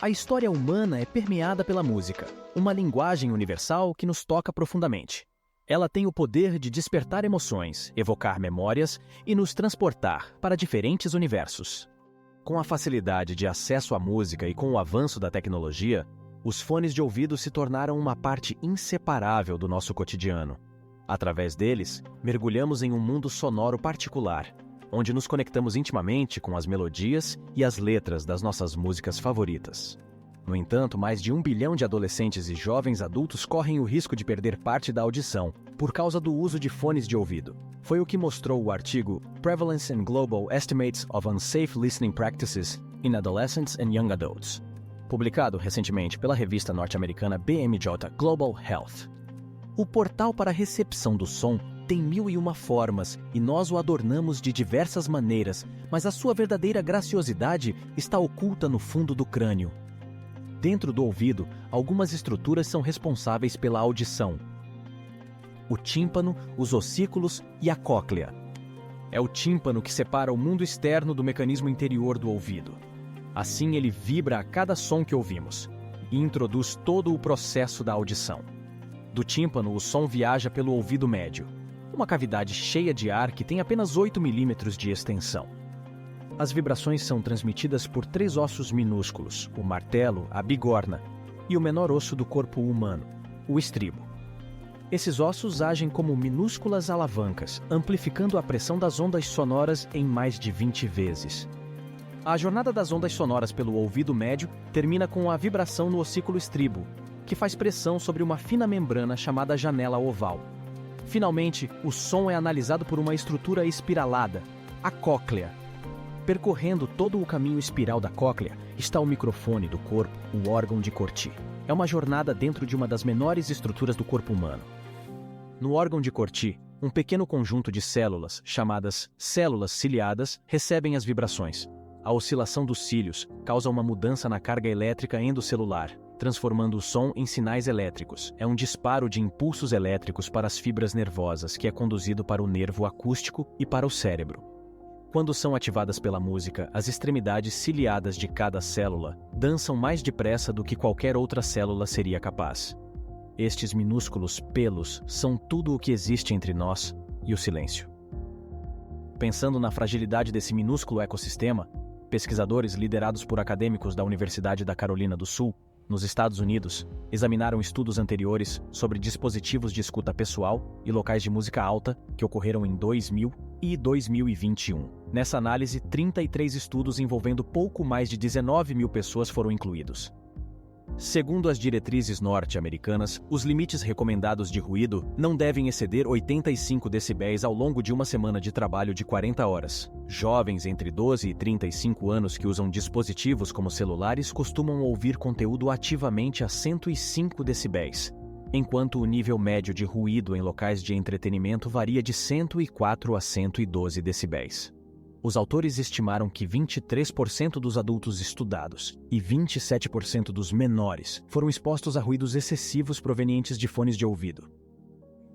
A história humana é permeada pela música, uma linguagem universal que nos toca profundamente. Ela tem o poder de despertar emoções, evocar memórias e nos transportar para diferentes universos. Com a facilidade de acesso à música e com o avanço da tecnologia, os fones de ouvido se tornaram uma parte inseparável do nosso cotidiano. Através deles, mergulhamos em um mundo sonoro particular, onde nos conectamos intimamente com as melodias e as letras das nossas músicas favoritas. No entanto, mais de 1 bilhão de adolescentes e jovens adultos correm o risco de perder parte da audição por causa do uso de fones de ouvido. Foi o que mostrou o artigo Prevalence and Global Estimates of Unsafe Listening Practices in Adolescents and Young Adults, publicado recentemente pela revista norte-americana BMJ Global Health. O portal para a recepção do som tem 1001 formas e nós o adornamos de diversas maneiras, mas a sua verdadeira graciosidade está oculta no fundo do crânio. Dentro do ouvido, algumas estruturas são responsáveis pela audição: o tímpano, os ossículos e a cóclea. É o tímpano que separa o mundo externo do mecanismo interior do ouvido. Assim, ele vibra a cada som que ouvimos e introduz todo o processo da audição. Do tímpano, o som viaja pelo ouvido médio, uma cavidade cheia de ar que tem apenas 8 milímetros de extensão. As vibrações são transmitidas por 3 ossos minúsculos, o martelo, a bigorna e o menor osso do corpo humano, o estribo. Esses ossos agem como minúsculas alavancas, amplificando a pressão das ondas sonoras em mais de 20 vezes. A jornada das ondas sonoras pelo ouvido médio termina com a vibração no ossículo estribo, que faz pressão sobre uma fina membrana chamada janela oval. Finalmente, o som é analisado por uma estrutura espiralada, a cóclea. Percorrendo todo o caminho espiral da cóclea está o microfone do corpo, o órgão de Corti. É uma jornada dentro de uma das menores estruturas do corpo humano. No órgão de Corti, um pequeno conjunto de células, chamadas células ciliadas, recebem as vibrações. A oscilação dos cílios causa uma mudança na carga elétrica endocelular, transformando o som em sinais elétricos. É um disparo de impulsos elétricos para as fibras nervosas que é conduzido para o nervo acústico e para o cérebro. Quando são ativadas pela música, as extremidades ciliadas de cada célula dançam mais depressa do que qualquer outra célula seria capaz. Estes minúsculos pelos são tudo o que existe entre nós e o silêncio. Pensando na fragilidade desse minúsculo ecossistema, pesquisadores liderados por acadêmicos da Universidade da Carolina do Sul, nos Estados Unidos, examinaram estudos anteriores sobre dispositivos de escuta pessoal e locais de música alta que ocorreram em 2000 e 2021. Nessa análise, 33 estudos envolvendo pouco mais de 19 mil pessoas foram incluídos. Segundo as diretrizes norte-americanas, os limites recomendados de ruído não devem exceder 85 decibéis ao longo de uma semana de trabalho de 40 horas. Jovens entre 12 e 35 anos que usam dispositivos como celulares costumam ouvir conteúdo ativamente a 105 decibéis, enquanto o nível médio de ruído em locais de entretenimento varia de 104 a 112 decibéis. Os autores estimaram que 23% dos adultos estudados e 27% dos menores foram expostos a ruídos excessivos provenientes de fones de ouvido.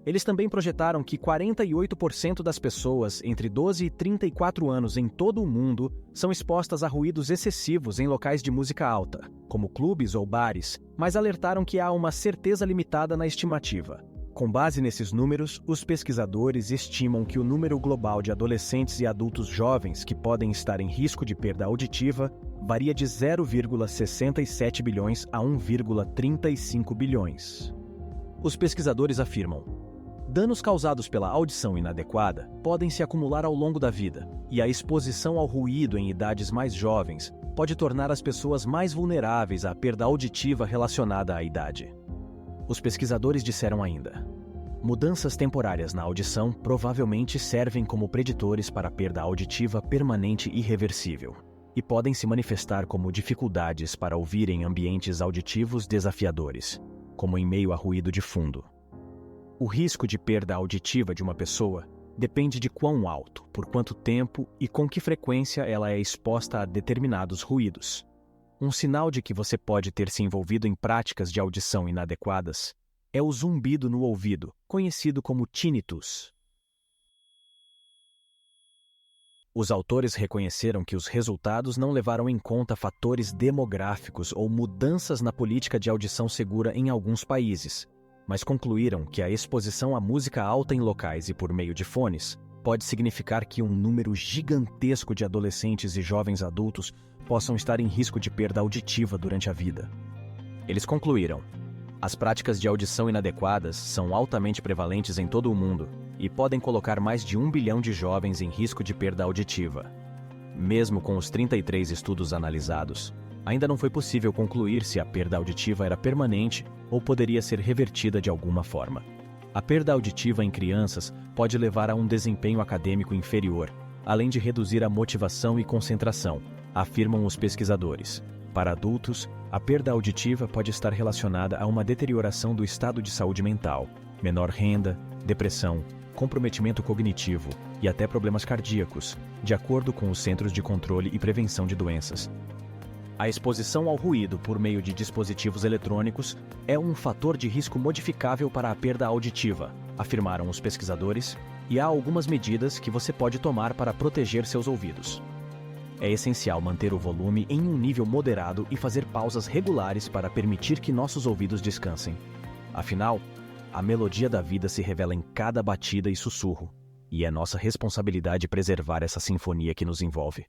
Eles também projetaram que 48% das pessoas entre 12 e 34 anos em todo o mundo são expostas a ruídos excessivos em locais de música alta, como clubes ou bares, mas alertaram que há uma certeza limitada na estimativa. Com base nesses números, os pesquisadores estimam que o número global de adolescentes e adultos jovens que podem estar em risco de perda auditiva varia de 0,67 bilhões a 1,35 bilhões. Os pesquisadores afirmam: danos causados pela audição inadequada podem se acumular ao longo da vida, e a exposição ao ruído em idades mais jovens pode tornar as pessoas mais vulneráveis à perda auditiva relacionada à idade. Os pesquisadores disseram ainda: mudanças temporárias na audição provavelmente servem como preditores para a perda auditiva permanente e irreversível, e podem se manifestar como dificuldades para ouvir em ambientes auditivos desafiadores, como em meio a ruído de fundo. O risco de perda auditiva de uma pessoa depende de quão alto, por quanto tempo e com que frequência ela é exposta a determinados ruídos. Um sinal de que você pode ter se envolvido em práticas de audição inadequadas é o zumbido no ouvido, conhecido como tinnitus. Os autores reconheceram que os resultados não levaram em conta fatores demográficos ou mudanças na política de audição segura em alguns países, mas concluíram que a exposição à música alta em locais e por meio de fones pode significar que um número gigantesco de adolescentes e jovens adultos possam estar em risco de perda auditiva durante a vida. Eles concluíram: as práticas de audição inadequadas são altamente prevalentes em todo o mundo e podem colocar mais de 1 bilhão de jovens em risco de perda auditiva. Mesmo com os 33 estudos analisados, ainda não foi possível concluir se a perda auditiva era permanente ou poderia ser revertida de alguma forma. A perda auditiva em crianças pode levar a um desempenho acadêmico inferior, além de reduzir a motivação e concentração, afirmam os pesquisadores. Para adultos, a perda auditiva pode estar relacionada a uma deterioração do estado de saúde mental, menor renda, depressão, comprometimento cognitivo e até problemas cardíacos, de acordo com os Centros de Controle e Prevenção de Doenças. A exposição ao ruído por meio de dispositivos eletrônicos é um fator de risco modificável para a perda auditiva, afirmaram os pesquisadores, e há algumas medidas que você pode tomar para proteger seus ouvidos. É essencial manter o volume em um nível moderado e fazer pausas regulares para permitir que nossos ouvidos descansem. Afinal, a melodia da vida se revela em cada batida e sussurro, e é nossa responsabilidade preservar essa sinfonia que nos envolve.